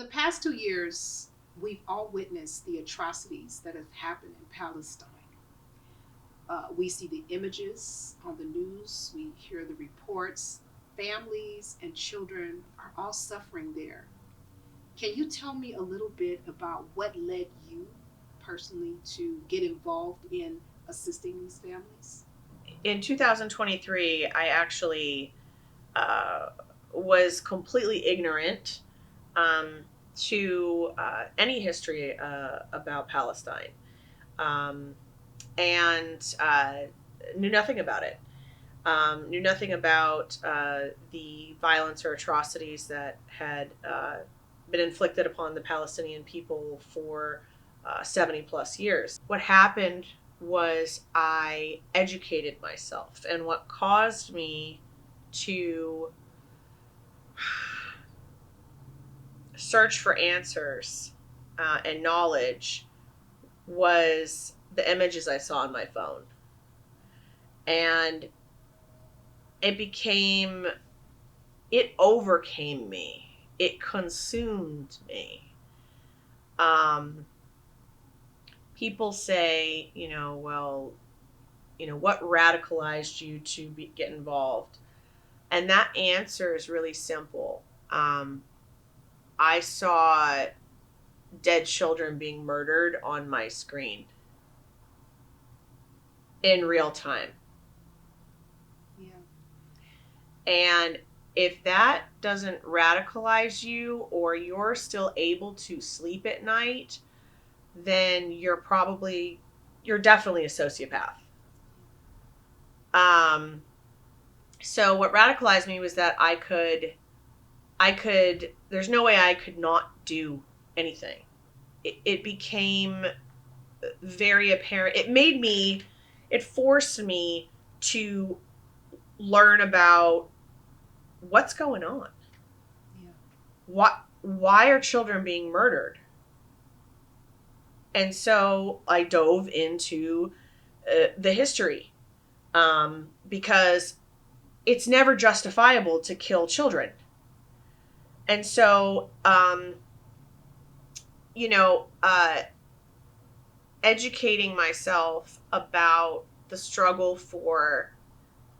the past 2 years, we've all witnessed the atrocities that have happened in Palestine. We see the images on the news, we hear the reports. Families and children are all suffering there. Can you tell me a little bit about what led you personally to get involved in assisting these families? In 2023, I actually uh, was completely ignorant um, to any history about Palestine, um, and knew nothing about it. Knew nothing about the violence or atrocities that had been inflicted upon the Palestinian people for 70 plus years. What happened was I educated myself, and what caused me to search for answers and knowledge was the images I saw on my phone. And it became, it overcame me. It consumed me. Um, People say, well, what radicalized you to get involved? And that answer is really simple. I saw dead children being murdered on my screen in real time. Yeah. And if that doesn't radicalize you or you're still able to sleep at night, then you're definitely a sociopath. Um, so what radicalized me was that there's no way I could not do anything. It became very apparent. It forced me to learn about what's going on. Yeah. Why are children being murdered? And so I dove into the history, because it's never justifiable to kill children. And so, you know, uh, educating myself about the struggle for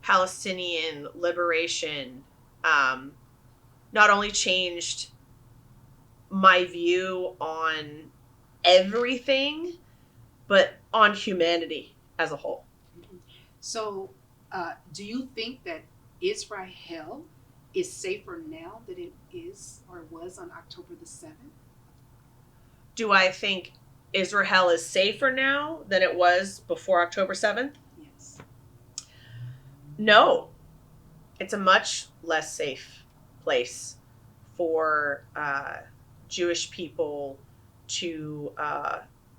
Palestinian liberation um, not only changed my view on everything, but on humanity as a whole. Mhm. So, do you think that Israel is safer now than it is or was on October the 7th? Do I think Israel is safer now than it was before October 7th? Yes. No, it's a much less safe place for Jewish people to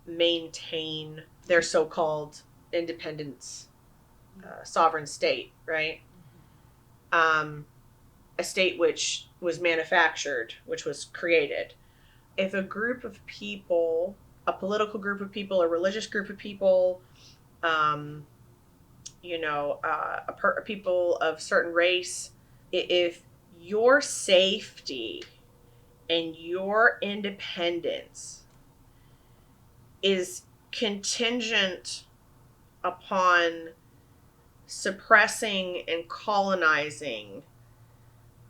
maintain their so called independence, sovereign state, right? Um, a state which was manufactured, which was created. If a group of people, a political group of people, a religious group of people, um, people of certain race, if your safety and your independence is contingent upon suppressing and colonizing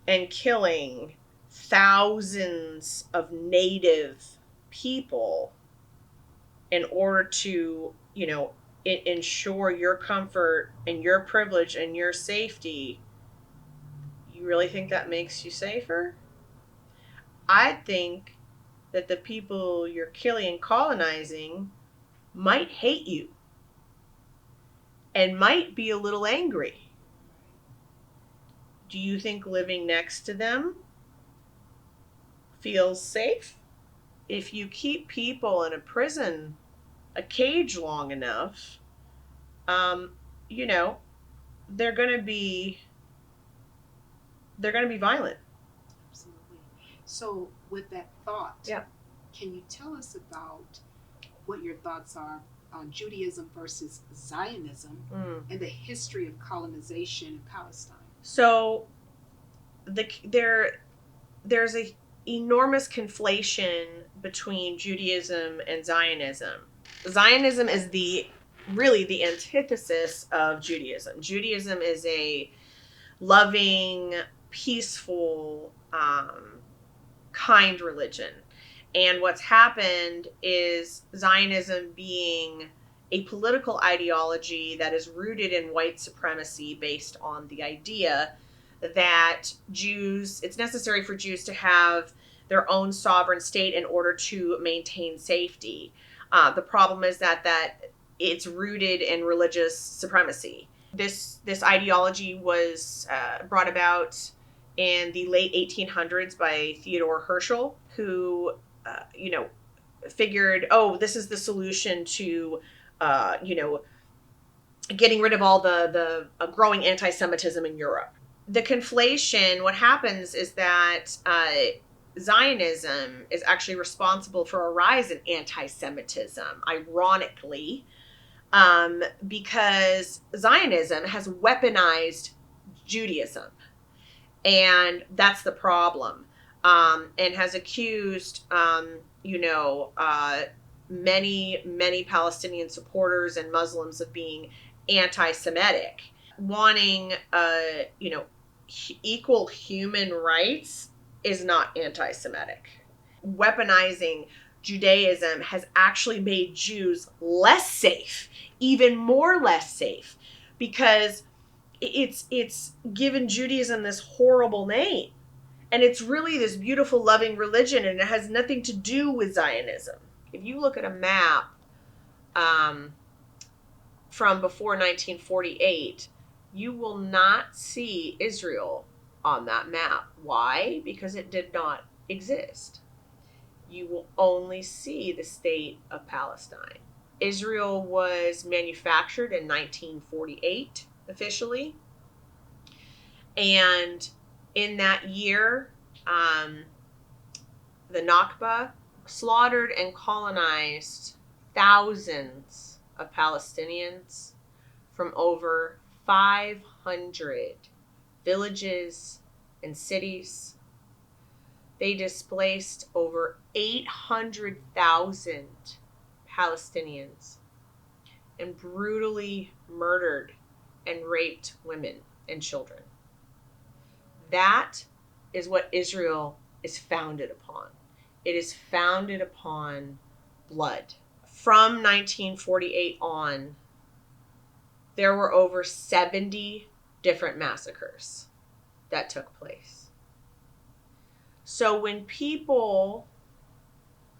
and killing thousands of native people in order to, ensure your comfort and your privilege and your safety, you really think that makes you safer? I think that the people you're killing and colonizing might hate you and might be a little angry. Do you think living next to them feels safe? If you keep people in a prison, a cage long enough, um, you know, they're gonna be they're gonna be violent. Absolutely. So, with that thought, Yeah. can you tell us about what your thoughts are on Judaism versus Zionism Mm. and the history of colonization in Palestine? So there's a enormous conflation between Judaism and Zionism. Zionism is really the antithesis of Judaism. Judaism is a loving, peaceful, kind religion. And what's happened is Zionism being a political ideology that is rooted in white supremacy based on the idea that it's necessary for Jews to have their own sovereign state in order to maintain safety. The problem is that it's rooted in religious supremacy. This ideology was brought about in the late 1800s by Theodore Herschel, who, figured, oh, this is the solution to, getting rid of all the growing anti-Semitism in Europe. The conflation, what happens is that Zionism is actually responsible for a rise in anti-Semitism, ironically, because Zionism has weaponized Judaism. And that's the problem. And has accused, many Palestinian supporters and Muslims of being anti-Semitic, wanting, equal human rights is not anti-Semitic. Weaponizing Judaism has actually made Jews less safe, even more less safe, because it's given Judaism this horrible name. And it's really this beautiful, loving religion, and it has nothing to do with Zionism. If you look at a map from before 1948, you will not see Israel on that map. Why? Because it did not exist. You will only see the state of Palestine. Israel was manufactured in 1948, officially. And in that year, the Nakba slaughtered and colonized thousands of Palestinians from over 500 villages and cities. They displaced over 800,000 Palestinians and brutally murdered and raped women and children. That is what Israel is founded upon. It is founded upon blood. From 1948 on, there were over 70 different massacres that took place. So when people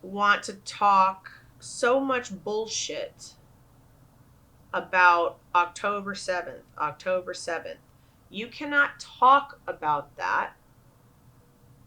want to talk so much bullshit about October 7th, you cannot talk about that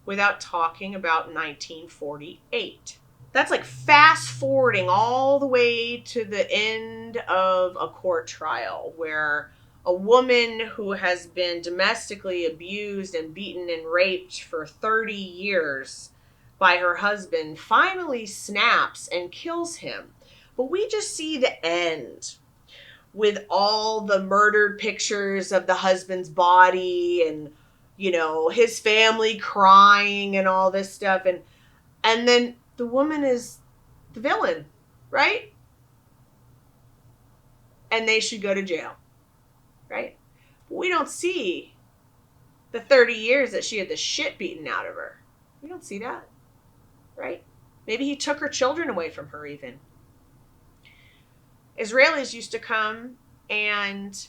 without talking about 1948. That's like fast forwarding all the way to the end of a court trial where a woman who has been domestically abused and beaten and raped for 30 years by her husband finally snaps and kills him. But we just see the end with all the murdered pictures of the husband's body and, his family crying and all this stuff. And then the woman is the villain, right? And they should go to jail, right? But we don't see the 30 years that she had the shit beaten out of her. We don't see that, right? Maybe he took her children away from her even. Israelis used to come and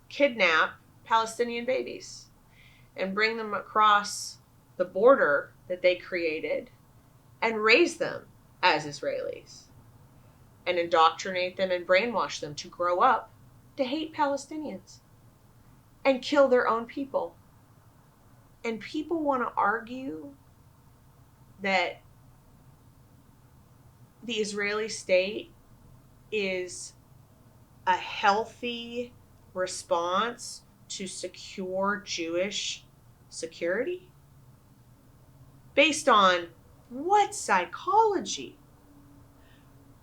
kidnap Palestinian babies and bring them across the border that they created and raise them as Israelis and indoctrinate them and brainwash them to grow up to hate Palestinians and kill their own people. And people want to argue that the Israeli state is a healthy response to secure Jewish security? Based on what psychology?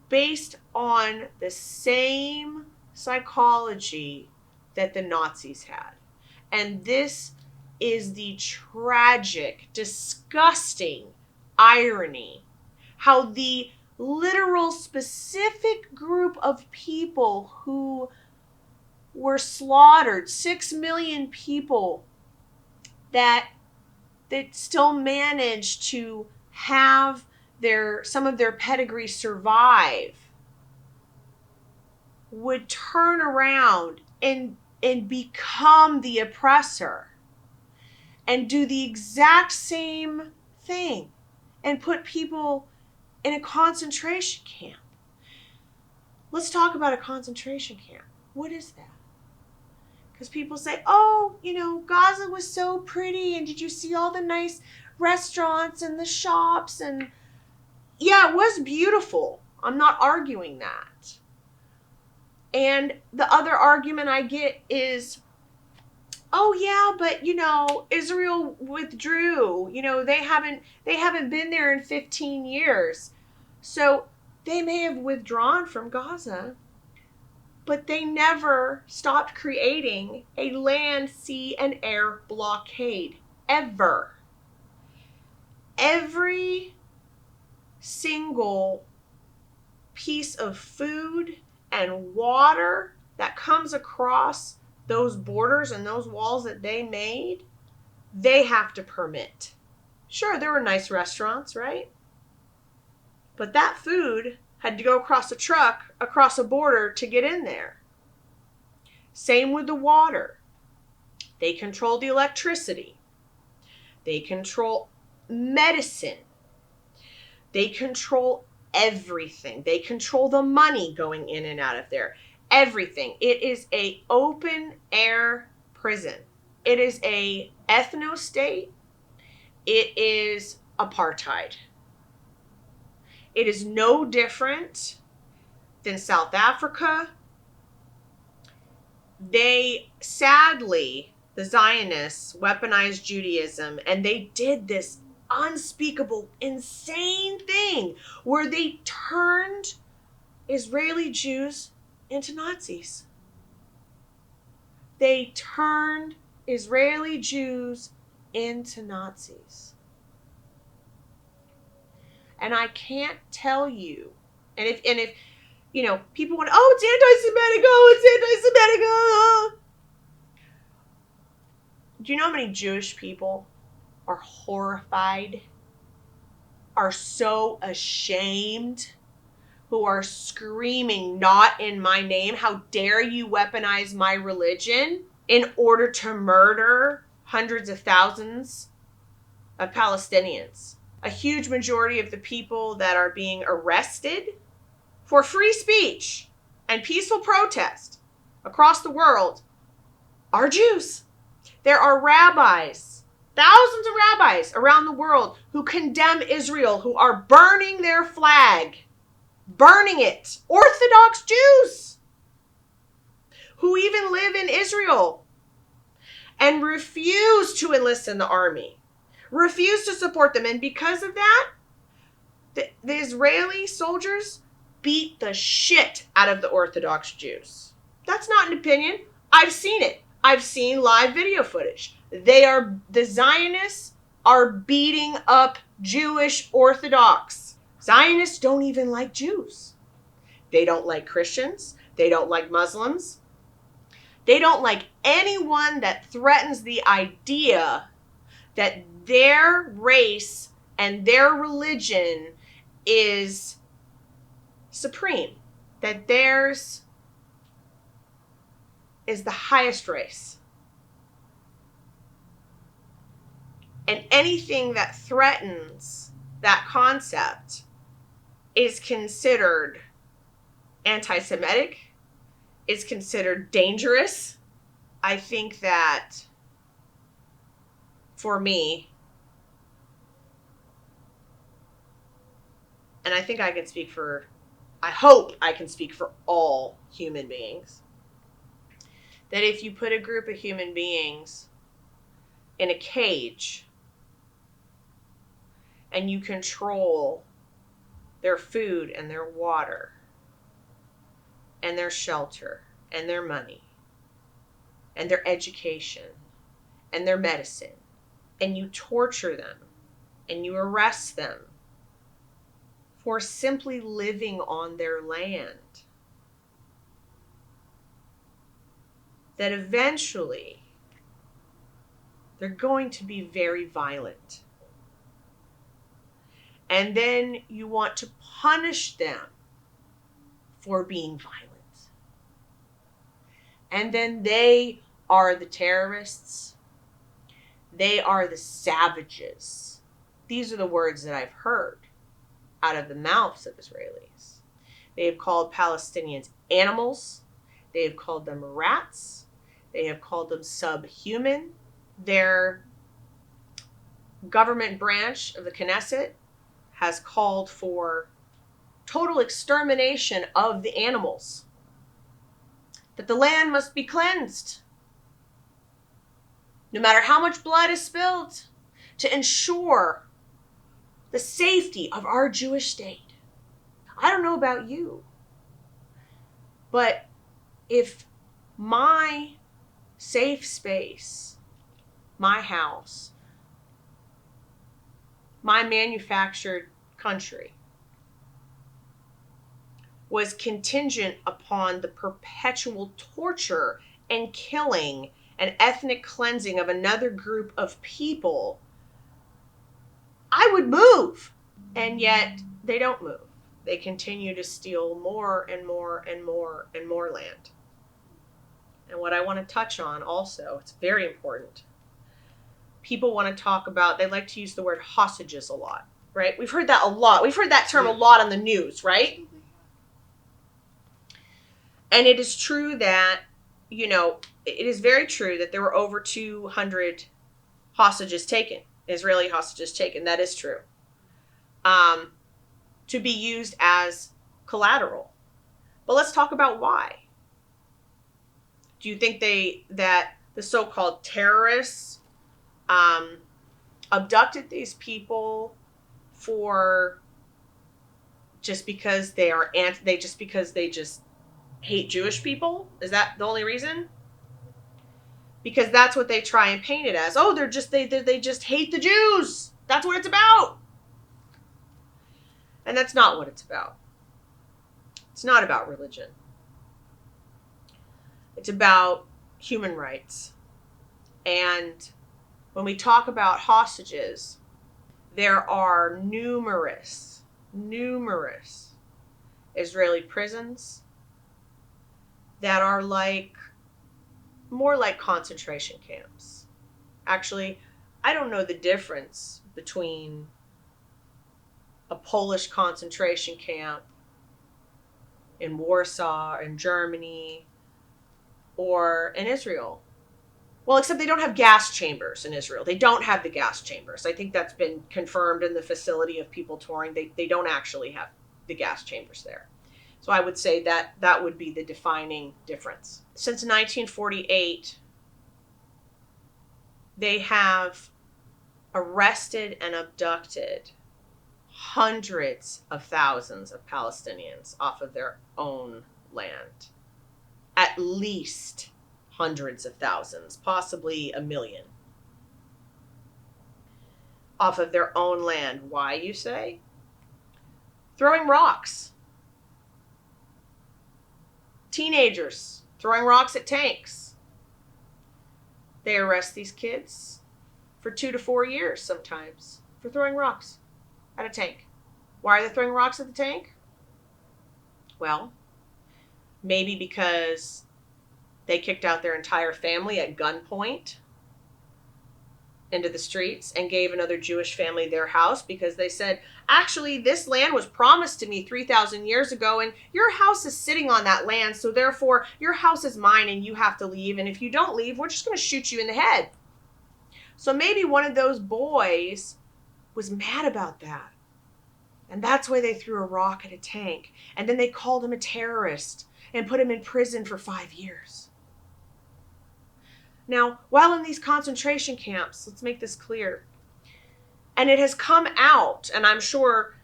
Based on the same psychology that the Nazis had. And this is the tragic, disgusting irony how the literal specific group of people who were slaughtered, 6 million people that still managed to have some of their pedigree survive, would turn around and become the oppressor and do the exact same thing and put people in a concentration camp. Let's talk about a concentration camp. What is that? Because people say, oh, Gaza was so pretty, and did you see all the nice restaurants and the shops? And yeah, it was beautiful. I'm not arguing that. And the other argument I get is, oh yeah, but Israel withdrew. They haven't been there in 15 years. So they may have withdrawn from Gaza, but they never stopped creating a land, sea, and air blockade. Ever. Every single piece of food and water that comes across those borders and those walls that they made, they have to permit. Sure, there were nice restaurants, right? But that food had to go across a truck, across a border to get in there. Same with the water. They control the electricity. They control medicine. They control everything. They control the money going in and out of there. Everything. It is an open air prison. It is a ethno state. It is apartheid. It is no different than South Africa. The Zionists weaponized Judaism, and they did this unspeakable, insane thing where they turned Israeli Jews into Nazis. They turned Israeli Jews into Nazis. And I can't tell you, and if people want, oh, it's anti-Semitic, do you know how many Jewish people are horrified, are so ashamed, who are screaming, not in my name, how dare you weaponize my religion in order to murder hundreds of thousands of Palestinians? A huge majority of the people that are being arrested for free speech and peaceful protest across the world are Jews. There are rabbis, thousands of rabbis around the world who condemn Israel, who are burning their flag, burning it. Orthodox Jews who even live in Israel and refuse to enlist in the army, refuse to support them. And because of that, the Israeli soldiers beat the shit out of the Orthodox Jews. That's not an opinion. I've seen it. I've seen live video footage. The Zionists are beating up Jewish Orthodox. Zionists don't even like Jews. They don't like Christians. They don't like Muslims. They don't like anyone that threatens the idea that their race and their religion is supreme, that theirs is the highest race. And anything that threatens that concept is considered anti-Semitic, is considered dangerous. I think that, for me, and I think I hope I can speak for all human beings, that if you put a group of human beings in a cage and you control their food and their water and their shelter and their money and their education and their medicine, and you torture them and you arrest them for simply living on their land, that eventually they're going to be very violent. And then you want to punish them for being violent. And then they are the terrorists. They are the savages. These are the words that I've heard out of the mouths of Israelis. They have called Palestinians animals. They have called them rats. They have called them subhuman. Their government branch of the Knesset has called for total extermination of the animals. That the land must be cleansed, no matter how much blood is spilled, to ensure the safety of our Jewish state. I don't know about you, but if my safe space, my house, my manufactured country was contingent upon the perpetual torture and killing and ethnic cleansing of another group of people, I would move. And yet they don't move. They continue to steal more and more and more and more land. And what I want to touch on also, it's very important. People want to talk about, they like to use the word hostages a lot, right? We've heard that a lot. We've heard that term a lot on the news, right? And it is true that, it is very true that there were over 200 hostages taken, Israeli hostages taken. That is true. To be used as collateral. But let's talk about why. Do you think that the so-called terrorists abducted these people for just because they just hate Jewish people? Is that the only reason? Because that's what they try and paint it as. Oh, they just hate the Jews. That's what it's about. And that's not what it's about. It's not about religion. It's about human rights. And when we talk about hostages, there are numerous Israeli prisons that are more like concentration camps. Actually, I don't know the difference between a Polish concentration camp in Warsaw, in Germany, or in Israel. Well, except they don't have gas chambers in Israel. They don't have the gas chambers. I think that's been confirmed in the facility of people touring. They don't actually have the gas chambers there. So I would say that would be the defining difference. Since 1948, they have arrested and abducted hundreds of thousands of Palestinians off of their own land. At least hundreds of thousands, possibly 1 million. Off of their own land. Why, you say? Throwing rocks. Teenagers throwing rocks at tanks. They arrest these kids for 2 to 4 years sometimes for throwing rocks at a tank. Why are they throwing rocks at the tank? Well, maybe because they kicked out their entire family at gunpoint into the streets and gave another Jewish family their house because they said, actually, this land was promised to me 3,000 years ago and your house is sitting on that land, so therefore your house is mine and you have to leave, and if you don't leave, we're just going to shoot you in the head. So maybe one of those boys was mad about that. And that's why they threw a rock at a tank. And then they called him a terrorist and put him in prison for 5 years. Now, while in these concentration camps, let's make this clear. And it has come out, and I'm sure,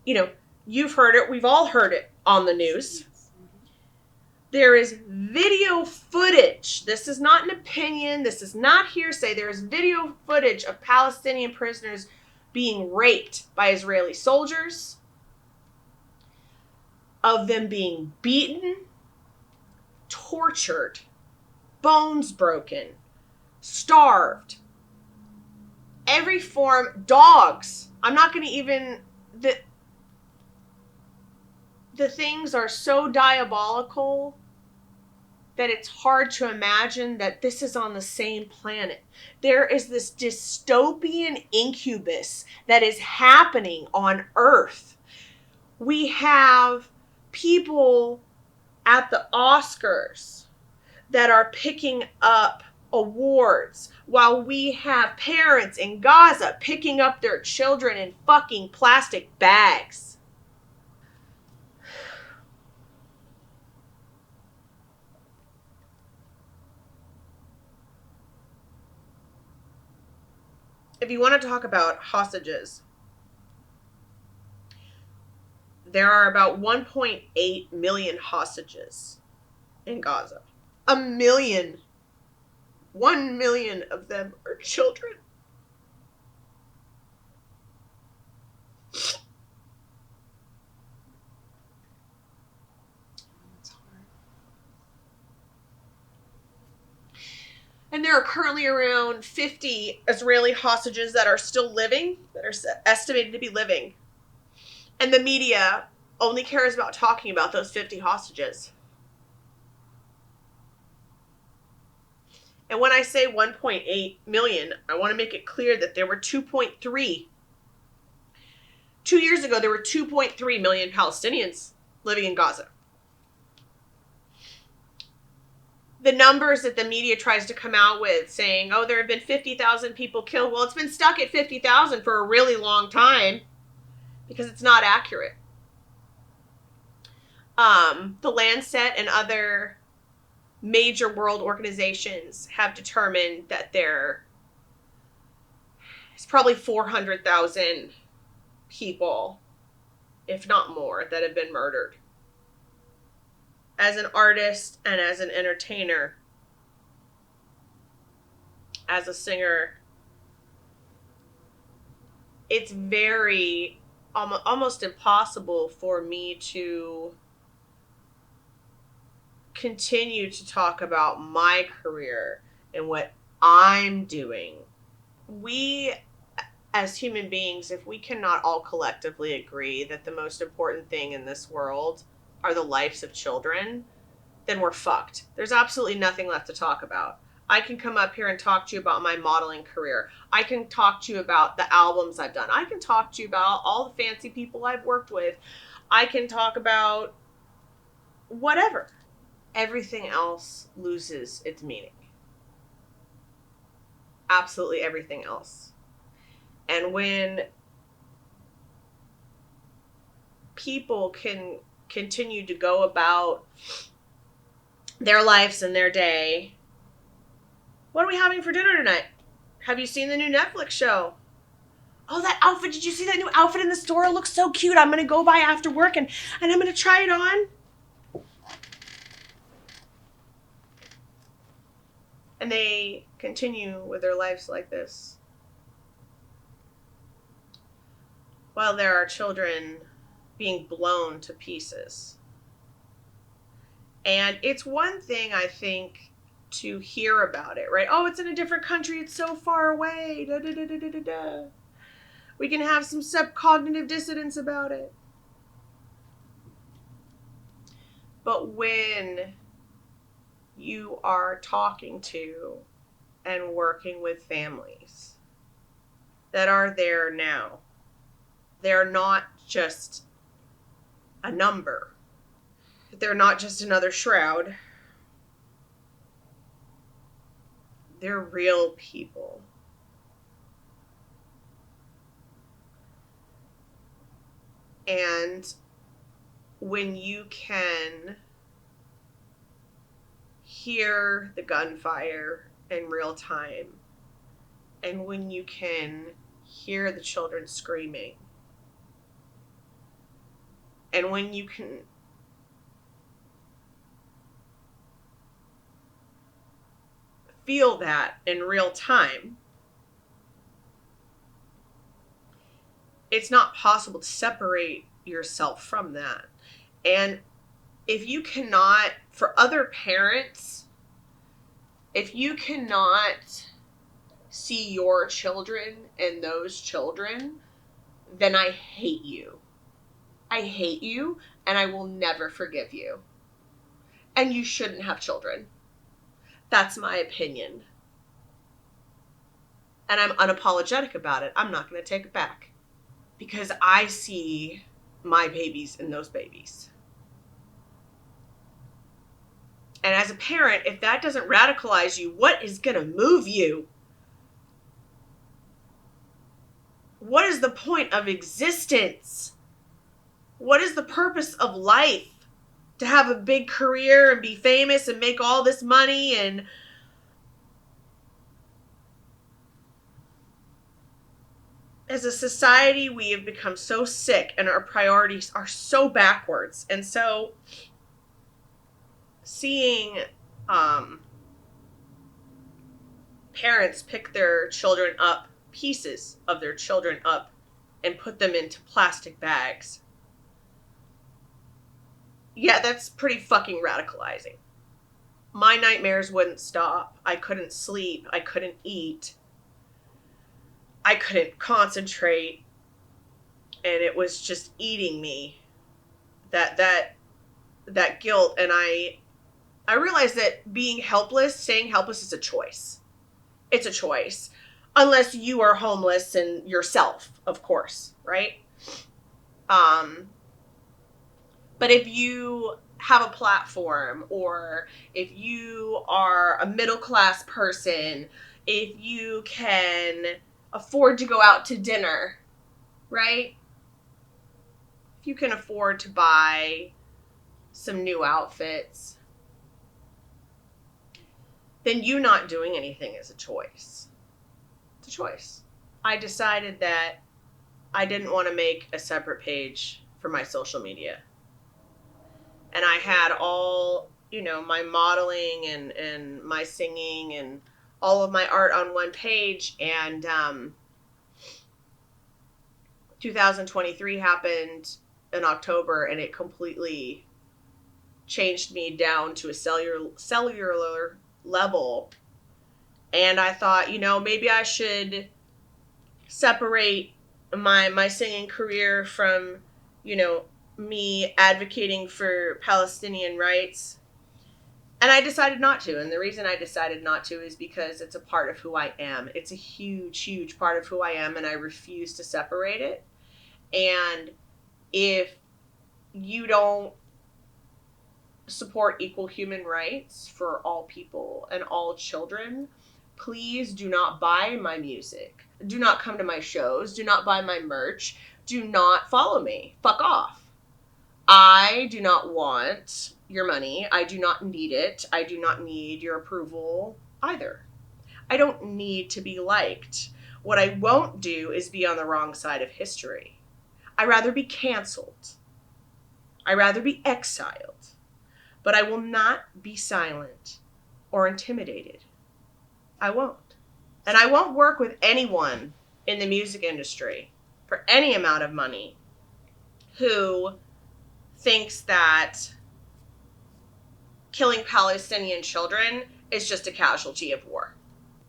you've heard it, we've all heard it on the news. There is video footage. This is not an opinion. This is not hearsay. There is video footage of Palestinian prisoners being raped by Israeli soldiers. of them being beaten, tortured, bones broken, starved, every form, dogs. I'm not going to even, the things are so diabolical that it's hard to imagine that this is on the same planet. There is this dystopian incubus that is happening on Earth. We have people at the Oscars that are picking up awards while we have parents in Gaza picking up their children in fucking plastic bags. If you want to talk about hostages, there are about 1.8 million hostages in Gaza. 1 million. 1 million of them are children. It's hard. And there are currently around 50 Israeli hostages that are still living, that are estimated to be living. And the media only cares about talking about those 50 hostages. And when I say 1.8 million, I want to make it clear that there were 2.3. 2 years ago, there were 2.3 million Palestinians living in Gaza. The numbers that the media tries to come out with saying, oh, there have been 50,000 people killed. Well, it's been stuck at 50,000 for a really long time because it's not accurate. The Lancet and other major world organizations have determined that there is probably 400,000 people, if not more, that have been murdered. As an artist and as an entertainer, as a singer, it's very almost impossible for me to continue to talk about my career and what I'm doing. We, as human beings, if we cannot all collectively agree that the most important thing in this world are the lives of children, then we're fucked. There's absolutely nothing left to talk about. I can come up here and talk to you about my modeling career. I can talk to you about the albums I've done. I can talk to you about all the fancy people I've worked with. I can talk about whatever. Everything else loses its meaning. Absolutely everything else. And when people can continue to go about their lives and their day, what are we having for dinner tonight? Have you seen the new Netflix show? Oh, that outfit. Did you see that new outfit in the store? It looks so cute. I'm going to go by after work and I'm going to try it on. And they continue with their lives like this. While there are children being blown to pieces. And it's one thing, I think, to hear about it, right? Oh, it's in a different country. It's so far away. Da, da, da, da, da, da. We can have some subcognitive dissonance about it. But when you are talking to and working with families that are there now, they're not just a number. They're not just another shroud. They're real people. And when you can hear the gunfire in real time, and when you can hear the children screaming, and when you can feel that in real time, it's not possible to separate yourself from that. And if you cannot, for other parents, if you cannot see your children and those children, then I hate you. I hate you, and I will never forgive you. And you shouldn't have children. That's my opinion. And I'm unapologetic about it. I'm not going to take it back. Because I see my babies in those babies. And as a parent, if that doesn't radicalize you, what is going to move you? What is the point of existence? What is the purpose of life? To have a big career and be famous and make all this money and as a society, we have become so sick and our priorities are so backwards. And so seeing parents pick their children up, pieces of their children up, and put them into plastic bags. Yeah, that's pretty fucking radicalizing. My nightmares wouldn't stop. I couldn't sleep. I couldn't eat. I couldn't concentrate. And it was just eating me. That guilt. And I realized that being helpless, staying helpless is a choice. It's a choice. Unless you are homeless and yourself, of course, right? But if you have a platform, or if you are a middle class person, if you can afford to go out to dinner, right? If you can afford to buy some new outfits, then you not doing anything is a choice. It's a choice. I decided that I didn't want to make a separate page for my social media. And I had all, my modeling and my singing and all of my art on one page. And 2023 happened in October, and it completely changed me down to a cellular level. And I thought, maybe I should separate my singing career from, me advocating for Palestinian rights. And I decided not to. And the reason I decided not to is because it's a part of who I am. It's a huge, huge part of who I am, and I refuse to separate it. And if you don't support equal human rights for all people and all children, please do not buy my music. Do not come to my shows. Do not buy my merch. Do not follow me. Fuck off. I do not want your money. I do not need it. I do not need your approval either. I don't need to be liked. What I won't do is be on the wrong side of history. I'd rather be canceled. I'd rather be exiled. But I will not be silent or intimidated. I won't. And I won't work with anyone in the music industry for any amount of money who thinks that killing Palestinian children is just a casualty of war.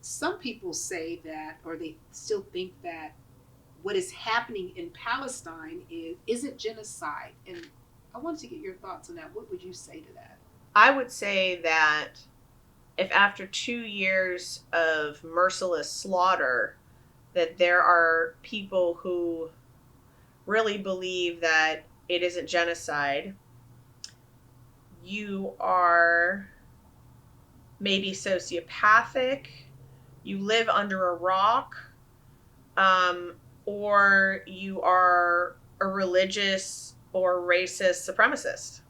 Some people say that, or they still think that what is happening in Palestine isn't genocide. And I wanted to get your thoughts on that. What would you say to that? I would say that if after 2 years of merciless slaughter, that there are people who really believe that it isn't genocide, you are maybe sociopathic, you live under a rock, or you are a religious or racist supremacist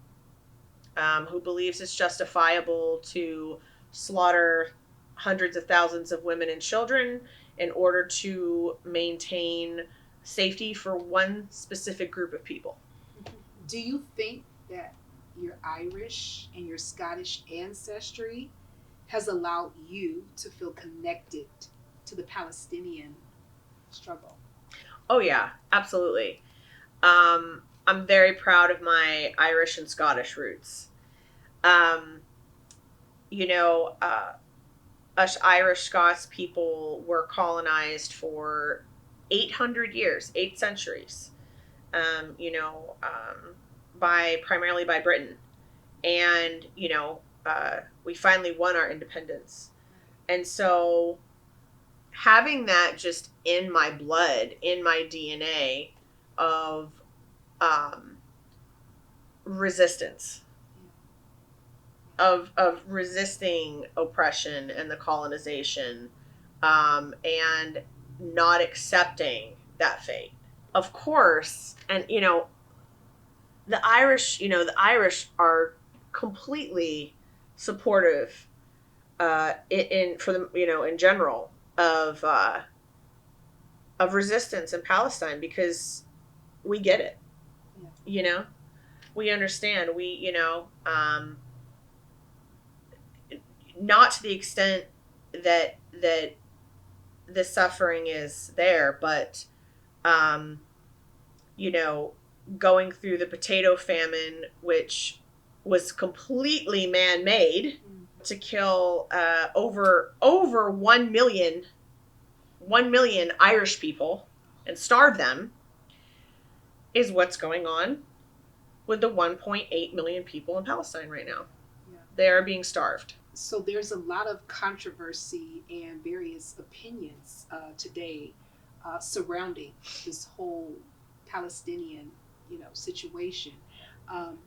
who believes it's justifiable to slaughter hundreds of thousands of women and children in order to maintain safety for one specific group of people. Do you think that your Irish and your Scottish ancestry has allowed you to feel connected to the Palestinian struggle? Oh yeah, absolutely. I'm very proud of my Irish and Scottish roots. Um, you know, us Irish Scots people were colonized for 800 years, 8 centuries. You know, by primarily by Britain, and we finally won our independence, and so having that just in my blood, in my DNA of um, resistance, of resisting oppression and the colonization, and not accepting that fate. Of course, and the Irish are completely supportive in for the in general of resistance in Palestine, because we get it. Yeah. We understand. Not to the extent that the suffering is there, but um, you know, going through the potato famine, which was completely man-made to kill over 1 million Irish people and starve them, is what's going on with the 1.8 million people in Palestine right now. Yeah. They are being starved. So there's a lot of controversy and various opinions today surrounding this whole Palestinian, situation. Um,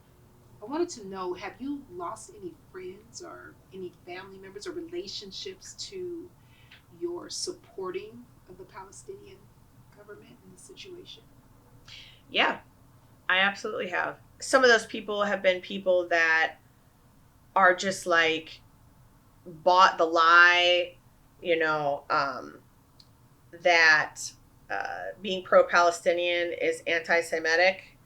I wanted to know: have you lost any friends or any family members or relationships to your supporting of the Palestinian government and the situation? Yeah, I absolutely have. Some of those people have been people that are just like bought the lie, you know, that being pro-Palestinian is anti-Semitic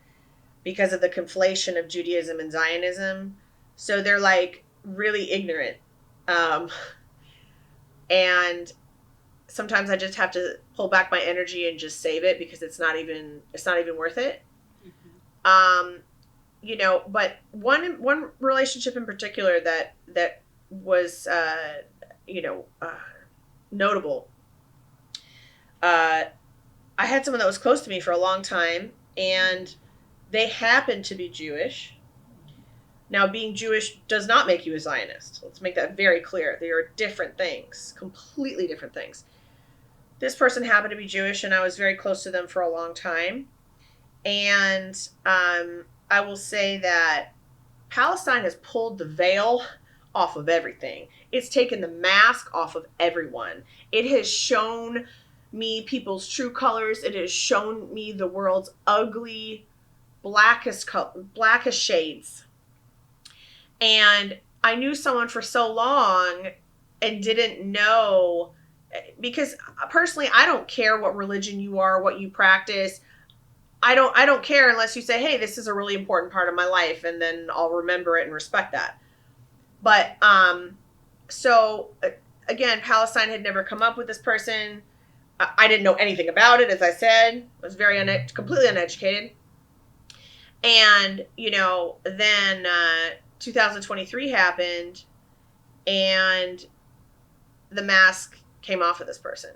because of the conflation of Judaism and Zionism. So they're like really ignorant, um, and sometimes I just have to pull back my energy and just save it, because it's not even worth it. Um, but one relationship in particular that was notable. Uh, I had someone that was close to me for a long time, and they happened to be Jewish. Now, being Jewish does not make you a Zionist. Let's make that very clear. They are different things, completely different things. This person happened to be Jewish, and I was very close to them for a long time. And I will say that Palestine has pulled the veil off of everything. It's taken the mask off of everyone. It has shown me people's true colors. It has shown me the world's ugly, blackest shades. And I knew someone for so long and didn't know, because personally, I don't care what religion you are, what you practice. I don't care unless you say, hey, this is a really important part of my life, and then I'll remember it and respect that. But so again, Palestine had never come up with this person. I didn't know anything about it, as I said. I was completely uneducated. And then 2023 happened, and the mask came off of this person.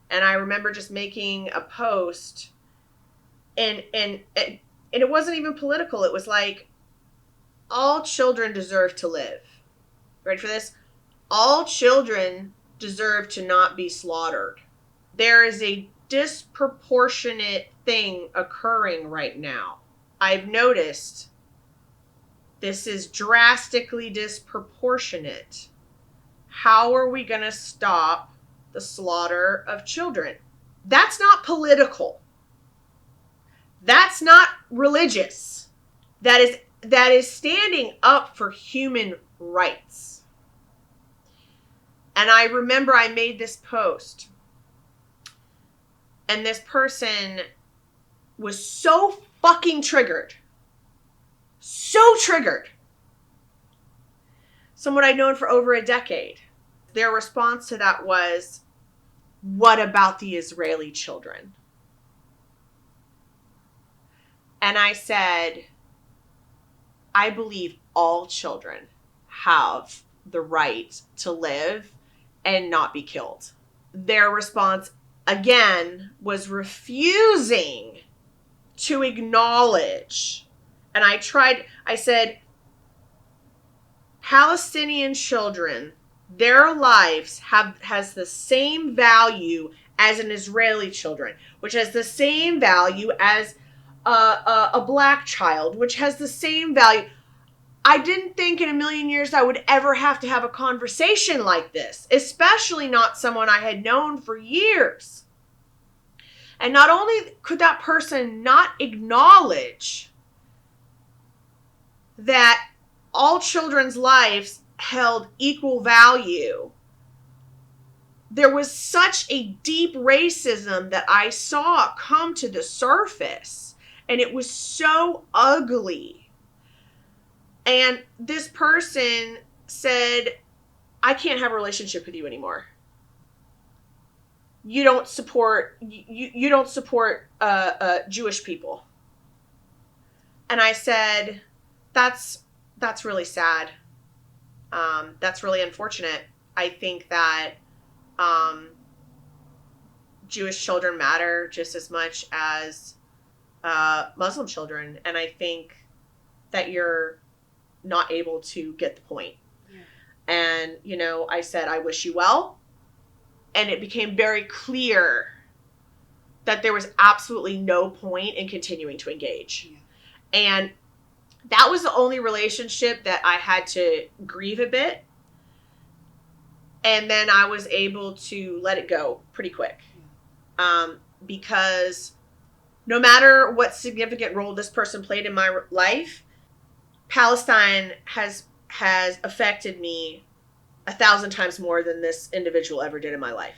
And I remember just making a post, and it wasn't even political. It was like, all children deserve to live. Ready for this? All children deserve to not be slaughtered. There is a disproportionate thing occurring right now. I've noticed this is drastically disproportionate. How are we going to stop the slaughter of children? That's not political. That's not religious. That is standing up for human rights. And I remember I made this post, and this person was so fucking triggered. So triggered. Someone I'd known for over a decade. Their response to that was, what about the Israeli children? And I said, I believe all children have the right to live and not be killed. Their response, again, was refusing to acknowledge. And I said, Palestinian children, their lives has the same value as an Israeli children, which has the same value as a black child, which has the same value. I didn't think in a million years I would ever have to have a conversation like this, especially not someone I had known for years. And not only could that person not acknowledge that all children's lives held equal value, there was such a deep racism that I saw come to the surface, and it was so ugly. And this person said, I can't have a relationship with you anymore. You don't support Jewish people. And I said, that's really sad. That's really unfortunate. I think that Jewish children matter just as much as Muslim children, and I think that you're not able to get the point. Yeah. And, I said, I wish you well. And it became very clear that there was absolutely no point in continuing to engage. Yeah. And that was the only relationship that I had to grieve a bit. And then I was able to let it go pretty quick. Because no matter what significant role this person played in my life, Palestine has affected me 1,000 times more than this individual ever did in my life.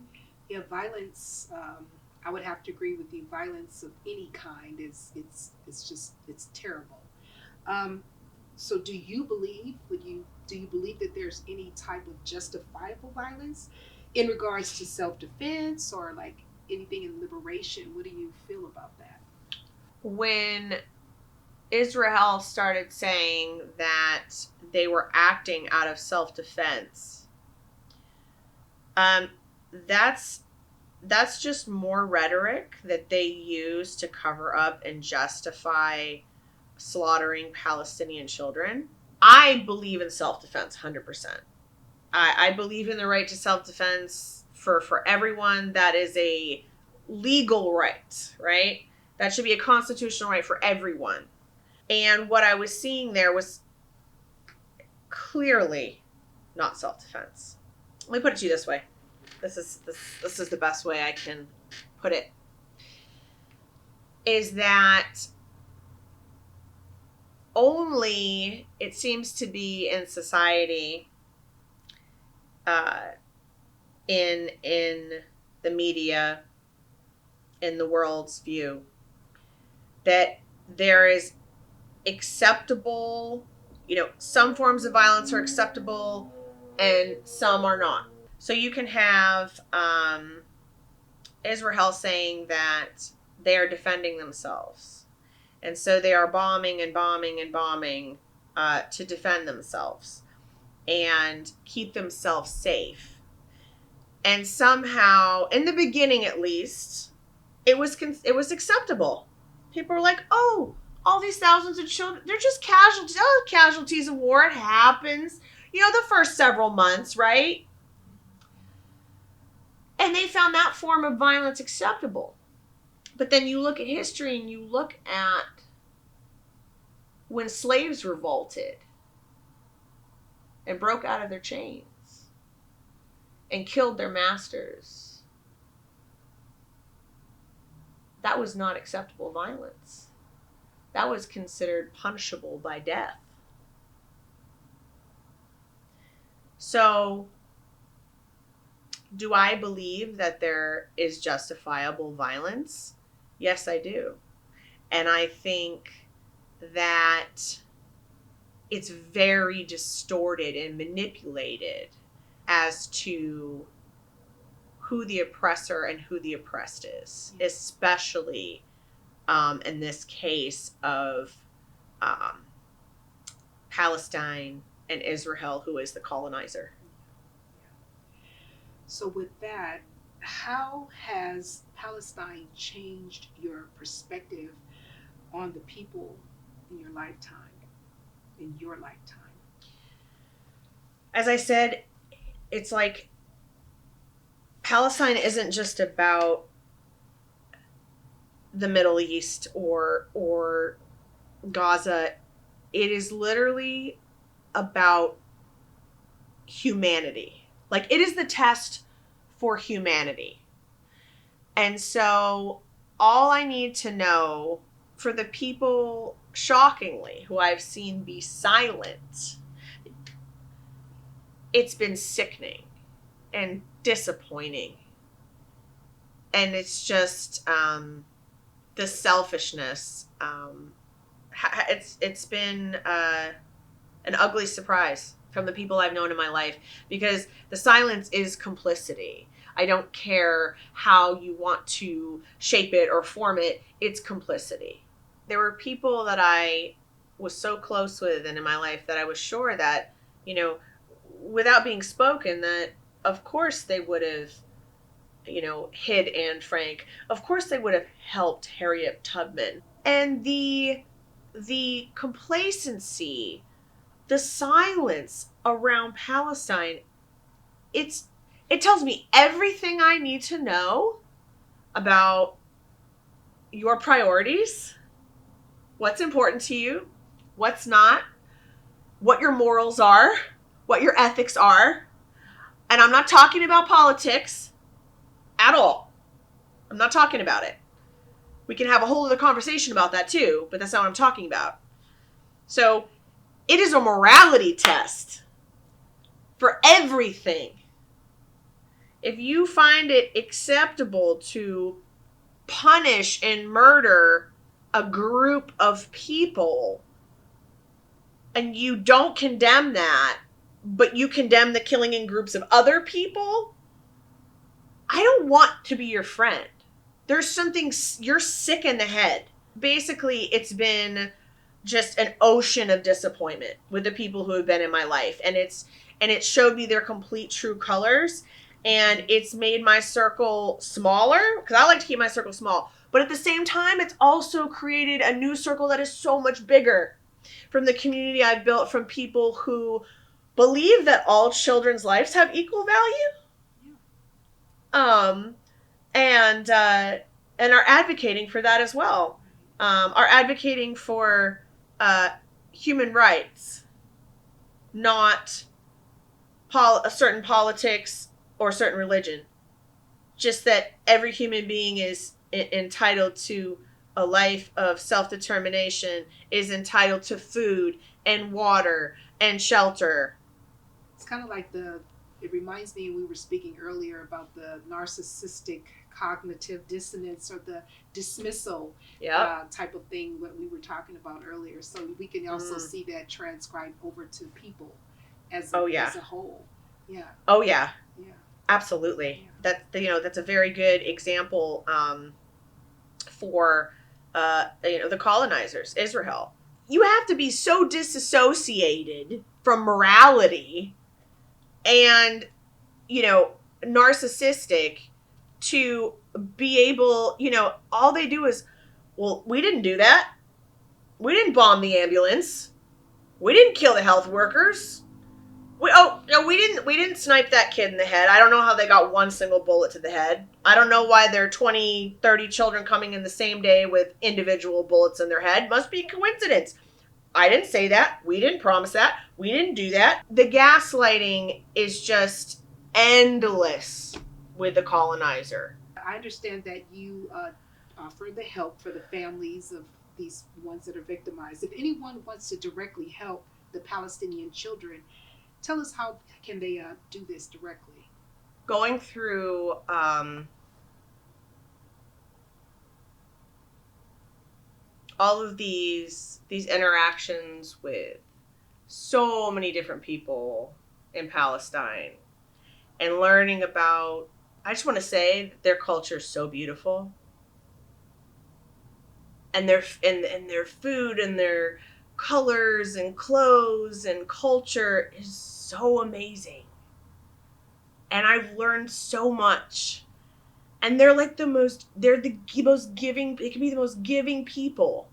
Okay. Yeah, violence. I would have to agree with you. Violence of any kind it's terrible. So, do you believe that there's any type of justifiable violence in regards to self-defense or like anything in liberation? What do you feel about that? When Israel started saying that they were acting out of self-defense, that's just more rhetoric that they use to cover up and justify slaughtering Palestinian children. I believe in self-defense 100%. I believe in the right to self-defense for everyone. That is a legal right? That should be a constitutional right for everyone. And what I was seeing there was clearly not self-defense. Let me put it to you this way. This is the best way I can put it. Is that only, it seems to be in society, in the media, in the world's view, that there is acceptable, some forms of violence are acceptable and some are not. So you can have Israel saying that they are defending themselves. And so they are bombing and bombing and bombing to defend themselves and keep themselves safe. And somehow, in the beginning at least, it was acceptable. People were like, oh, all these thousands of children, they're just casualties. Oh, casualties of war, it happens. The first several months, right? And they found that form of violence acceptable. But then you look at history and you look at when slaves revolted and broke out of their chains and killed their masters. That was not acceptable violence. That was considered punishable by death. So, do I believe that there is justifiable violence? Yes, I do. And I think that it's very distorted and manipulated as to who the oppressor and who the oppressed is, especially in this case of um, Palestine and Israel, who is the colonizer. So, with that, how has Palestine changed your perspective on the people in your lifetime? In your lifetime, As I said, it's like Palestine isn't just about the Middle East or Gaza. It is literally about humanity. Like, it is the test for humanity. And so all I need to know for the people, shockingly, who I've seen be silent, it's been sickening and disappointing. And it's just the selfishness. It's been an ugly surprise from the people I've known in my life, because the silence is complicity. I don't care how you want to shape it or form it, it's complicity. There were people that I was so close with and in my life that I was sure that, you know, without being spoken, that of course they would have, hid Anne Frank. Of course they would have helped Harriet Tubman. And the complacency, the silence around Palestine, it tells me everything I need to know about your priorities, what's important to you, what's not, what your morals are, what your ethics are. And I'm not talking about politics at all. I'm not talking about it. We can have a whole other conversation about that too, but that's not what I'm talking about. So it is a morality test for everything. If you find it acceptable to punish and murder a group of people, and you don't condemn that, but you condemn the killing in groups of other people, I don't want to be your friend. There's something, you're sick in the head. Basically, it's been just an ocean of disappointment with the people who have been in my life. And it showed me their complete true colors. And it's made my circle smaller, because I like to keep my circle small. But at the same time, it's also created a new circle that is so much bigger, from the community I've built, from people who believe that all children's lives have equal value. Um, and are advocating for that as well. Are advocating for human rights, not a certain politics or a certain religion. Just that every human being is entitled to a life of self-determination, is entitled to food and water and shelter. it's kind of like it reminds me, we were speaking earlier about the narcissistic cognitive dissonance, or the dismissal Yep. type of thing that we were talking about earlier. So we can also see that transcribed over to people as as a whole. Yeah. Oh yeah. Yeah. Absolutely. Yeah. That's a very good example for the colonizers, Israel. You have to be so disassociated from morality and narcissistic to be able, all they do is, well, we didn't do that. We didn't bomb the ambulance. We didn't kill the health workers. We didn't snipe that kid in the head. I don't know how they got one single bullet to the head. I don't know why there are 20, 30 children coming in the same day with individual bullets in their head. Must be coincidence. I didn't say that. We didn't promise that. We didn't do that. The gaslighting is just endless with the colonizer. I understand that you offer the help for the families of these ones that are victimized. If anyone wants to directly help the Palestinian children, tell us how can they do this directly. Going through all of these interactions with so many different people in Palestine, and learning about, I just want to say that their culture is so beautiful. and their food and their colors and clothes and culture is so amazing. And I've learned so much. And they're like the most giving, it can be the most giving people.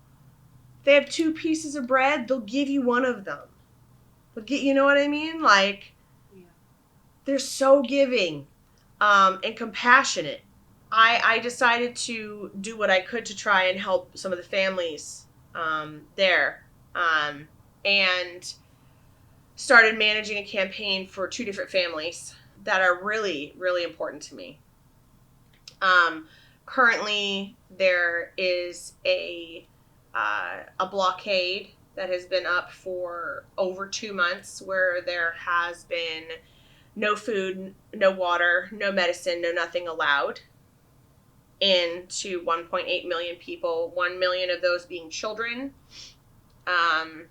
If they have 2 pieces of bread, they'll give you one of them. You know what I mean? Like, yeah. They're so giving, and compassionate. I decided to do what I could to try and help some of the families there, and started managing a campaign for 2 different families that are really, really important to me. Currently, there is a blockade that has been up for over 2 months, where there has been no food, no water, no medicine, no nothing allowed into 1.8 million people, 1 million of those being children. And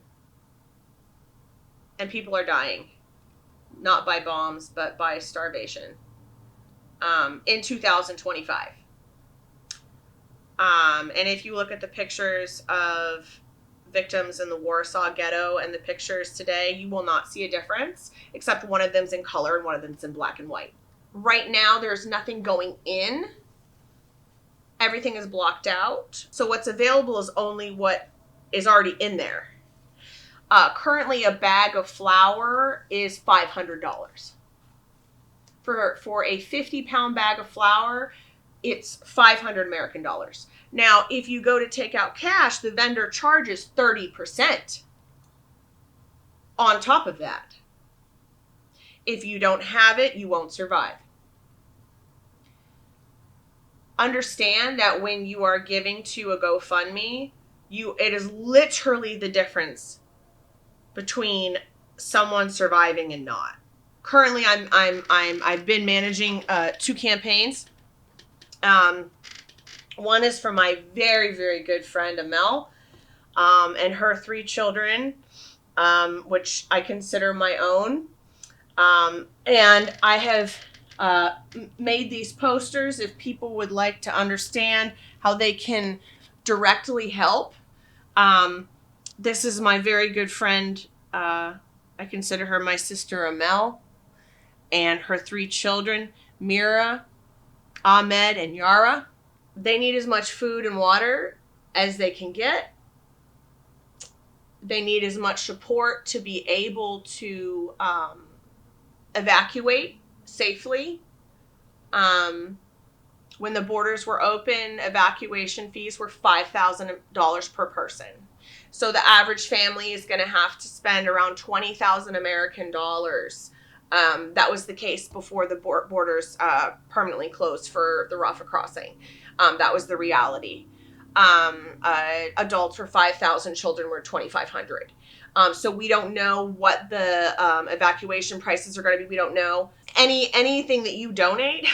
people are dying, not by bombs, but by starvation, in 2025. And if you look at the pictures of victims in the Warsaw Ghetto and the pictures today, you will not see a difference, except one of them's in color and one of them's in black and white. Right now, there's nothing going in. Everything is blocked out. So what's available is only what is already in there. Currently, a bag of flour is $500. For a 50-pound bag of flour, it's 500 American dollars. Now, if you go to take out cash, the vendor charges 30% on top of that. If you don't have it, you won't survive. Understand that when you are giving to a GoFundMe, it is literally the difference between someone surviving and not. Currently, I've been managing 2 campaigns. One is for my very, very good friend Amel, and her 3 children, which I consider my own. And I have made these posters if people would like to understand how they can directly help. This is my very good friend. I consider her my sister Amel, and her 3 children, Mira, Ahmed, and Yara. They need as much food and water as they can get. They need as much support to be able to evacuate safely. When the borders were open, evacuation fees were $5,000 per person. So the average family is going to have to spend around 20,000 American dollars. That was the case before the borders permanently closed for the Rafah crossing. That was the reality. Adults were 5,000, children were 2,500. So we don't know what the evacuation prices are going to be. We don't know. Anything that you donate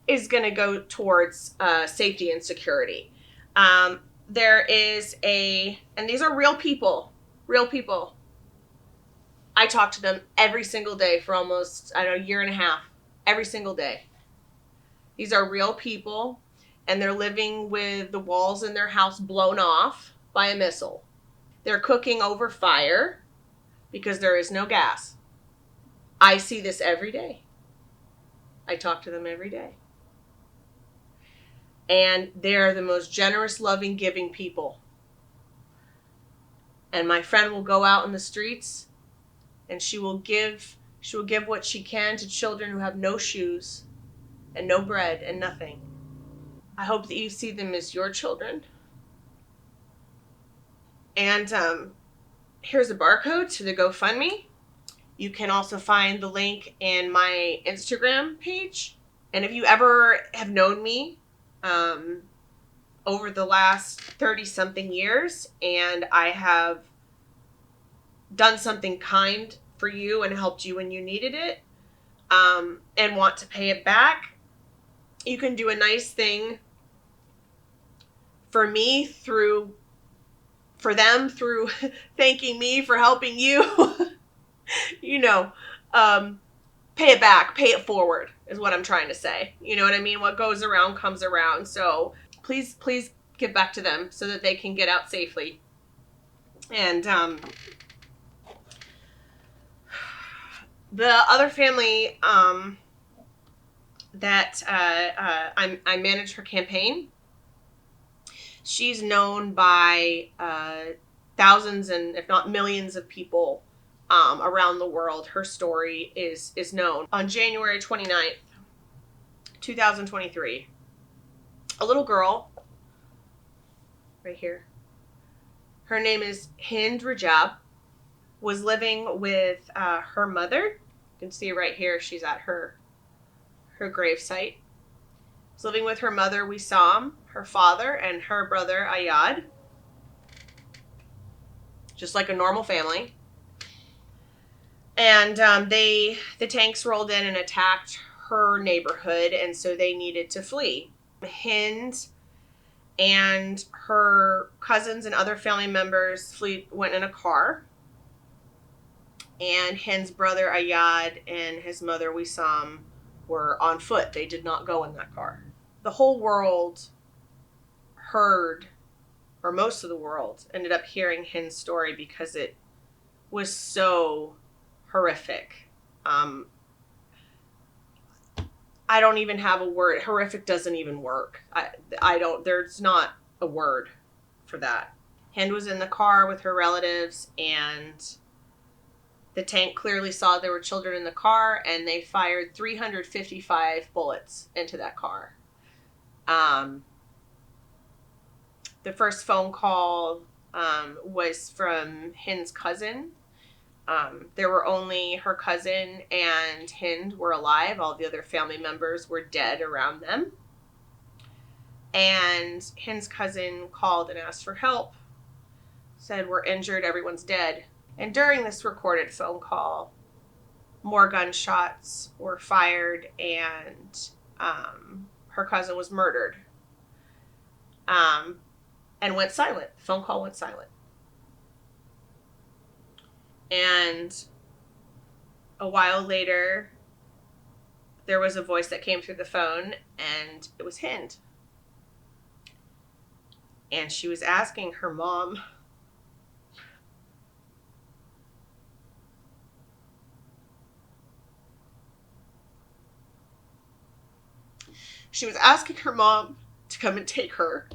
is going to go towards safety and security. There is and these are real people. I talk to them every single day for almost, a year and a half, every single day. These are real people, and they're living with the walls in their house blown off by a missile. They're cooking over fire because there is no gas. I see this every day. I talk to them every day. And they're the most generous, loving, giving people. And my friend will go out in the streets, and she will give what she can to children who have no shoes and no bread and nothing. I hope that you see them as your children. And here's a barcode to the GoFundMe. You can also find the link in my Instagram page. And if you ever have known me over the last 30-something years, and I have done something kind for you and helped you when you needed it, and want to pay it back, you can do a nice thing for me through thanking me for helping you. Pay it back, pay it forward is what I'm trying to say. You know what I mean? What goes around comes around. So please get back to them so that they can get out safely. And the other family that I manage her campaign, she's known by thousands and if not millions of people around the world. Her story is known. On January 29th, 2023, a little girl, right here, her name is Hind Rajab, was living with her mother. You can see right here, she's at her grave site. Was living with her mother, Wissam, her father, and her brother, Ayad. Just like a normal family. And the tanks rolled in and attacked her neighborhood, and so they needed to flee. Hind and her cousins and other family members went in a car. And Hind's brother Ayad and his mother Wissam were on foot. They did not go in that car. The whole world heard, or most of the world ended up hearing Hind's story because it was so horrific. I don't even have a word. Horrific doesn't even work. There's not a word for that. Hind was in the car with her relatives, and the tank clearly saw there were children in the car, and they fired 355 bullets into that car. The first phone call was from Hind's cousin. There were only her cousin and Hind were alive. All the other family members were dead around them. And Hind's cousin called and asked for help. Said, "We're injured, everyone's dead." And during this recorded phone call, more gunshots were fired, and her cousin was murdered. And went silent. The phone call went silent. And a while later, there was a voice that came through the phone, and it was Hind. And she was asking her mom, to come and take her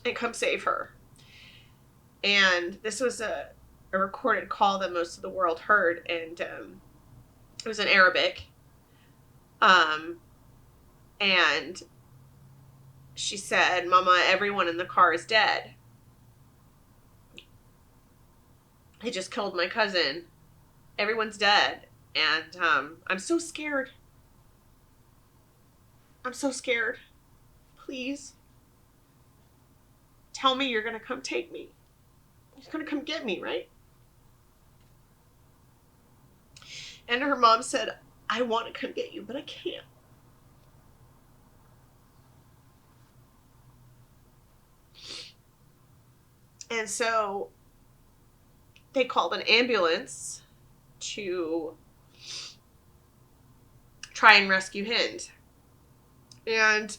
and come save her. And this was a recorded call that most of the world heard, and it was in Arabic. And she said, "Mama, everyone in the car is dead. They just killed my cousin. Everyone's dead. And I'm so scared. I'm so scared. Please. Tell me you're going to come take me. You're going to come get me, right?" And her mom said, "I want to come get you, but I can't." And so they called an ambulance to try and rescue Hind. And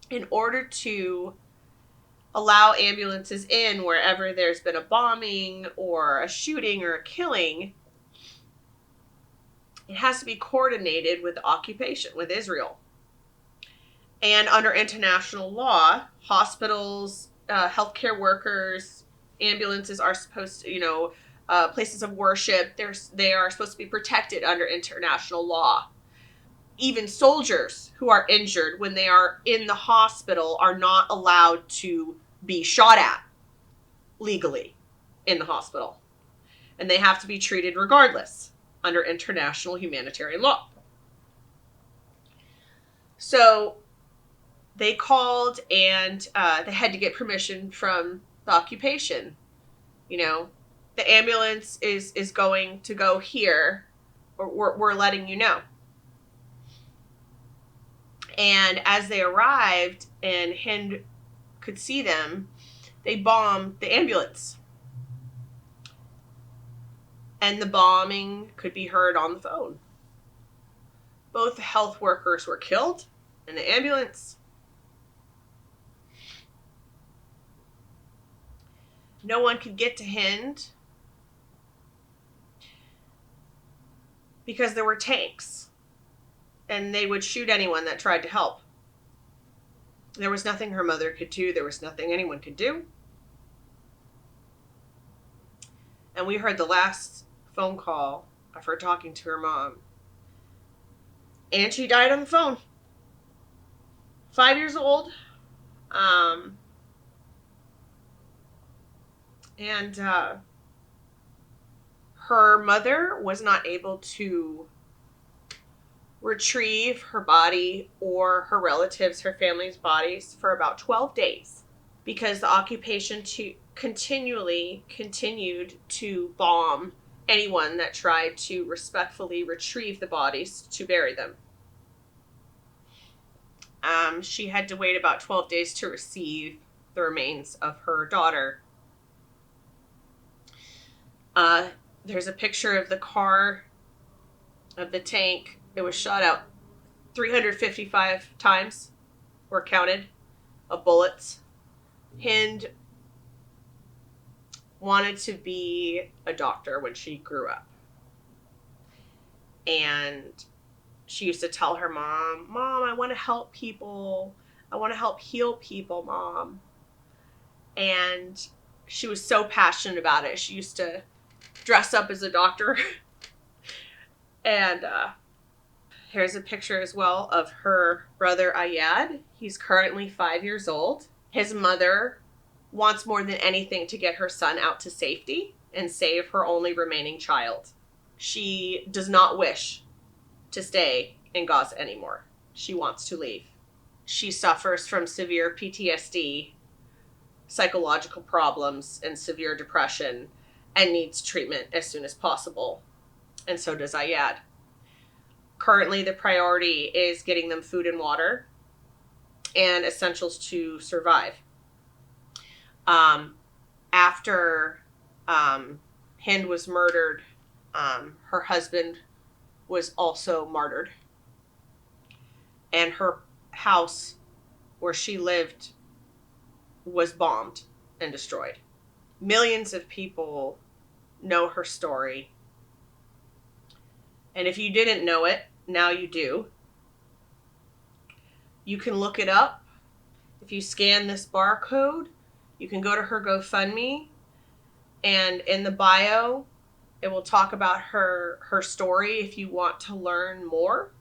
in order to allow ambulances in wherever there's been a bombing or a shooting or a killing, it has to be coordinated with the occupation, with Israel. And under international law, hospitals, healthcare workers, ambulances are supposed to, places of worship, they are supposed to be protected under international law. Even soldiers who are injured when they are in the hospital are not allowed to be shot at legally in the hospital. And they have to be treated regardless under international humanitarian law. So they called, and they had to get permission from the occupation. The ambulance is going to go here, or we're letting you know. And as they arrived and Hind could see them, they bombed the ambulance. And the bombing could be heard on the phone. Both health workers were killed in the ambulance, No one could get to Hind because there were tanks, and they would shoot anyone that tried to help. There was nothing her mother could do. There was nothing anyone could do. And we heard the last phone call of her talking to her mom. And she died on the phone. 5 years old. And her mother was not able to retrieve her body or her relatives, her family's bodies for about 12 days because the occupation continued to bomb anyone that tried to respectfully retrieve the bodies to bury them. She had to wait about 12 days to receive the remains of her daughter. There's a picture of the car, of the tank. It was shot out 355 times, were counted, of bullets. Hind wanted to be a doctor when she grew up. And she used to tell her mom, "Mom, I want to help people. I want to help heal people, Mom." And she was so passionate about it. She used to dress up as a doctor. And here's a picture as well of her brother Ayad. He's currently 5 years old. His mother wants more than anything to get her son out to safety and save her only remaining child. She does not wish to stay in Gaza anymore. She wants to leave. She suffers from severe PTSD, psychological problems, and severe depression, and needs treatment as soon as possible. And so does Ayad. Currently, the priority is getting them food and water and essentials to survive. After Hind was murdered, her husband was also martyred. And her house where she lived was bombed and destroyed. Millions of people know her story. And if you didn't know it, now you do. You can look it up. If you scan this barcode, you can go to her GoFundMe, and in the bio, it will talk about her story if you want to learn more.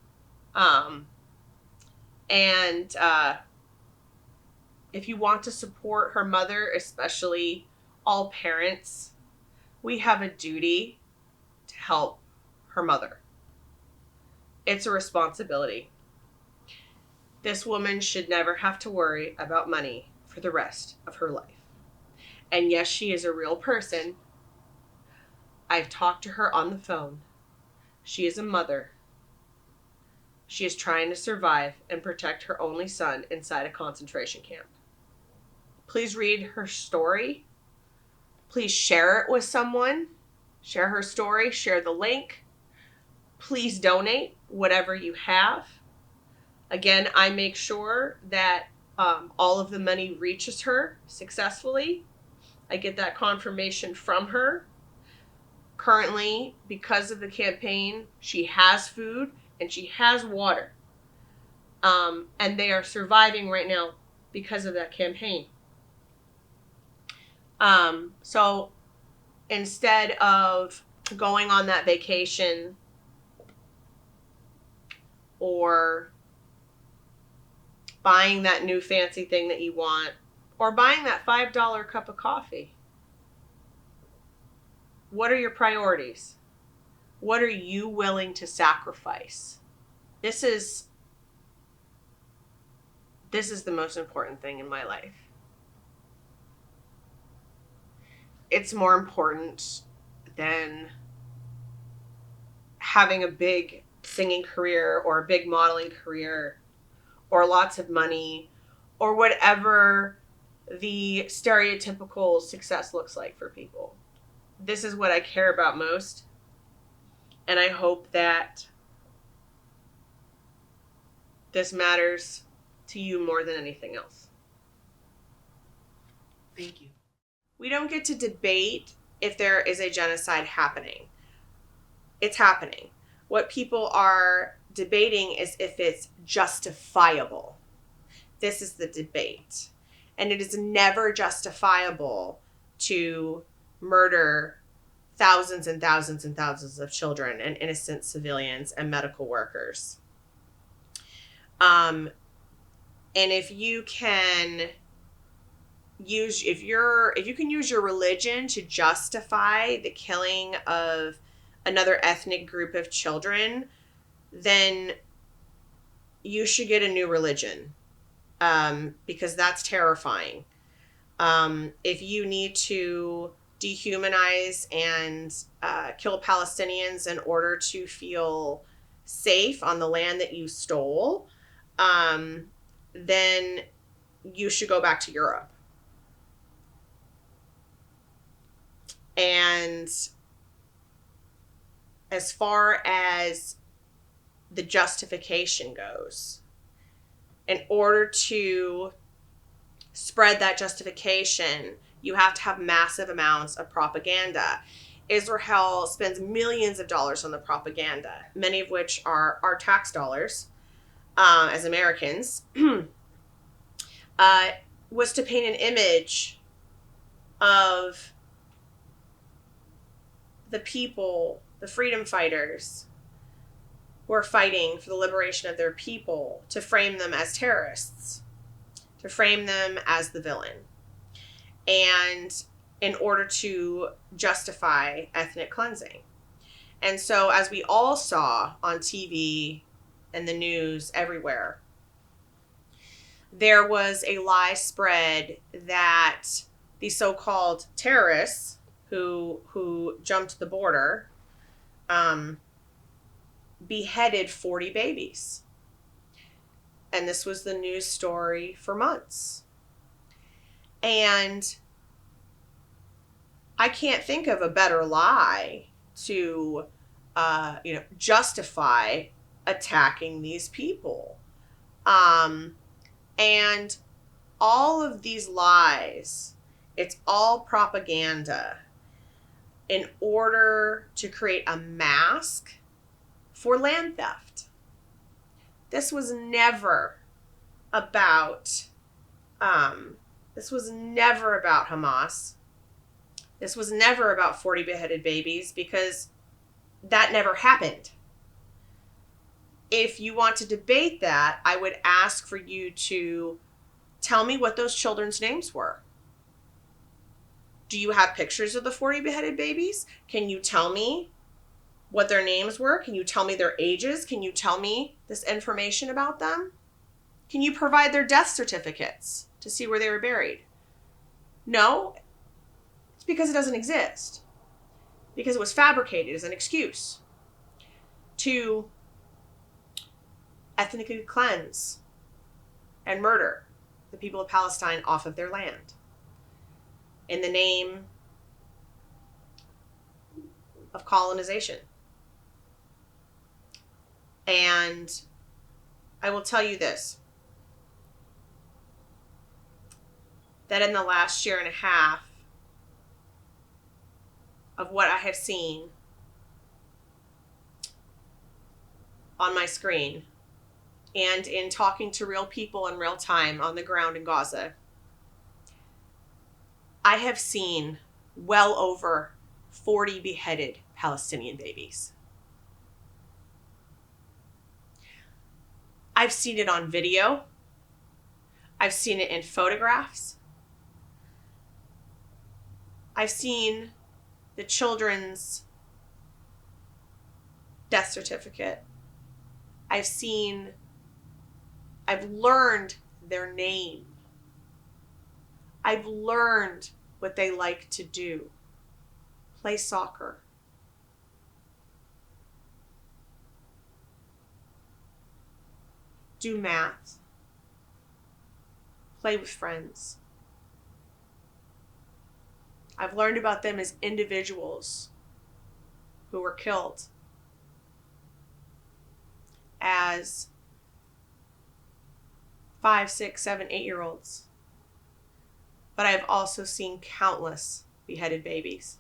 If you want to support her mother, especially all parents, we have a duty to help her mother. It's a responsibility. This woman should never have to worry about money for the rest of her life. And yes, she is a real person. I've talked to her on the phone. She is a mother. She is trying to survive and protect her only son inside a concentration camp. Please read her story. Please share it with someone. Share her story. Share the link. Please donate whatever you have. Again, I make sure that all of the money reaches her successfully. I get that confirmation from her. Currently, because of the campaign, she has food and she has water. And they are surviving right now because of that campaign. So instead of going on that vacation or buying that new fancy thing that you want, or buying that $5 cup of coffee, what are your priorities? What are you willing to sacrifice? This is the most important thing in my life. It's more important than having a big singing career or a big modeling career or lots of money or whatever the stereotypical success looks like for people. This is what I care about most. And I hope that this matters to you more than anything else. Thank you. We don't get to debate if there is a genocide happening. It's happening. What people are debating is if it's justifiable. This is the debate. And it is never justifiable to murder thousands and thousands and thousands of children and innocent civilians and medical workers. And if you can use your religion to justify the killing of another ethnic group of children, then you should get a new religion, because that's terrifying. If you need to dehumanize and kill Palestinians in order to feel safe on the land that you stole, then you should go back to Europe. And as far as the justification goes, in order to spread that justification, you have to have massive amounts of propaganda. Israel spends millions of dollars on the propaganda, many of which are our tax dollars as Americans, was to paint an image of the people, the freedom fighters who are fighting for the liberation of their people, to frame them as terrorists, to frame them as the villain, and in order to justify ethnic cleansing. And so, as we all saw on TV and the news everywhere, there was a lie spread that the so-called terrorists who jumped the border beheaded 40 babies. And this was the news story for months. And I can't think of a better lie to justify attacking these people. And all of these lies, it's all propaganda in order to create a mask for land theft. This was never about Hamas. This was never about 40 beheaded babies, because that never happened. If you want to debate that, I would ask for you to tell me what those children's names were. Do you have pictures of the 40 beheaded babies? Can you tell me what their names were? Can you tell me their ages? Can you tell me this information about them? Can you provide their death certificates to see where they were buried? No, it's because it doesn't exist. Because it was fabricated as an excuse to ethnically cleanse and murder the people of Palestine off of their land in the name of colonization. And I will tell you this, that in the last year and a half of what I have seen on my screen and in talking to real people in real time on the ground in Gaza, I have seen well over 40 beheaded Palestinian babies. I've seen it on video. I've seen it in photographs. I've seen the children's death certificate. I've learned their name. I've learned what they like to do. Play soccer. Do math. Play with friends. I've learned about them as individuals who were killed, as 5, 6, 7, 8-year-olds But I've also seen countless beheaded babies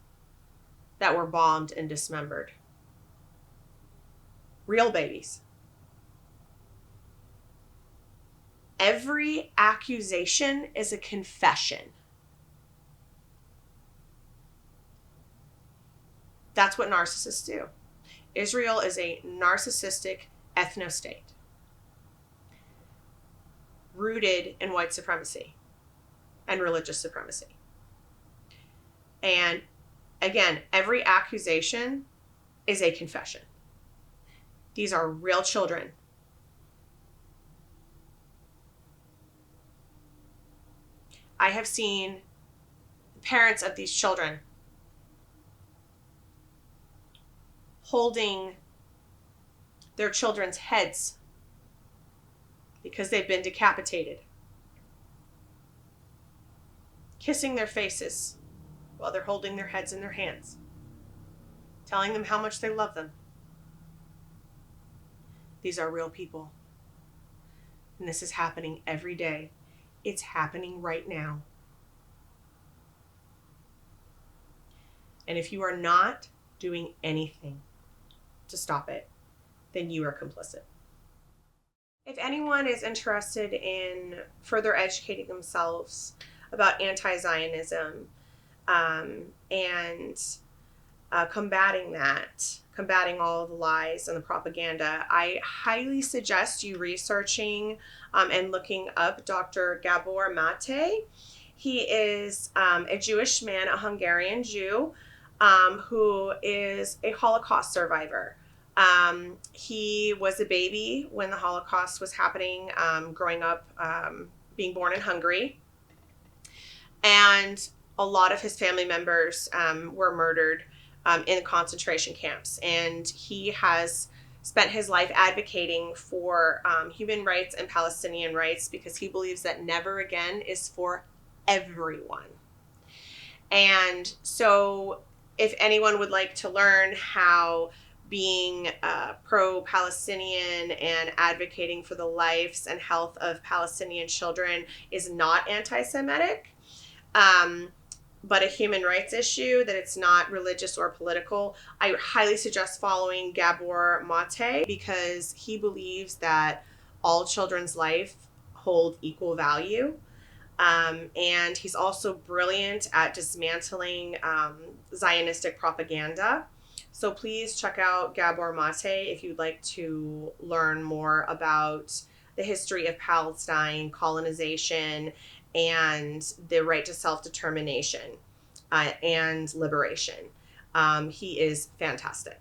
that were bombed and dismembered. Real babies. Every accusation is a confession. That's what narcissists do. Israel is a narcissistic ethno-state rooted in white supremacy and religious supremacy. And again, every accusation is a confession. These are real children. I have seen the parents of these children holding their children's heads because they've been decapitated, kissing their faces while they're holding their heads in their hands, telling them how much they love them. These are real people. And this is happening every day. It's happening right now. And if you are not doing anything to stop it, then you are complicit. If anyone is interested in further educating themselves about anti-Zionism and combating all the lies and the propaganda, I highly suggest you researching and looking up Dr. Gabor Mate. He is a Jewish man, a Hungarian Jew, who is a Holocaust survivor. He was a baby when the Holocaust was happening, growing up, being born in Hungary. And a lot of his family members were murdered in concentration camps. And he has spent his life advocating for human rights and Palestinian rights because he believes that never again is for everyone. And so if anyone would like to learn how being pro-Palestinian and advocating for the lives and health of Palestinian children is not anti-Semitic, but a human rights issue, that it's not religious or political, I highly suggest following Gabor Mate because he believes that all children's life hold equal value. And he's also brilliant at dismantling Zionistic propaganda. So please check out Gabor Mate if you'd like to learn more about the history of Palestine, colonization, and the right to self-determination and liberation. He is fantastic.